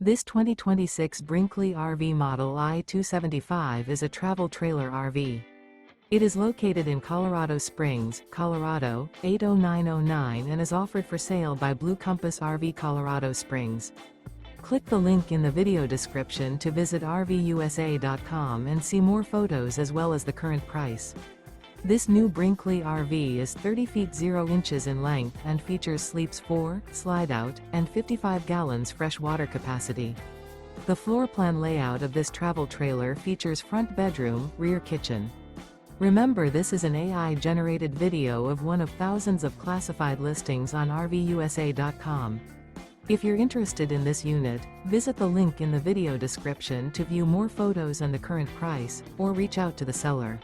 This 2026 Brinkley RV Model I 275 is a travel trailer RV. It is located in Colorado Springs, Colorado, 80909 and is offered for sale by Blue Compass RV Colorado Springs. Click the link in the video description to visit RVUSA.com and see more photos as well as the current price. This new Brinkley RV is 30 feet 0 inches in length and features sleeps 4, slide-out, and 55 gallons fresh water capacity. The floor plan layout of this travel trailer features front bedroom, rear kitchen. Remember, this is an AI-generated video of one of thousands of classified listings on RVUSA.com. If you're interested in this unit, visit the link in the video description to view more photos and the current price, or reach out to the seller.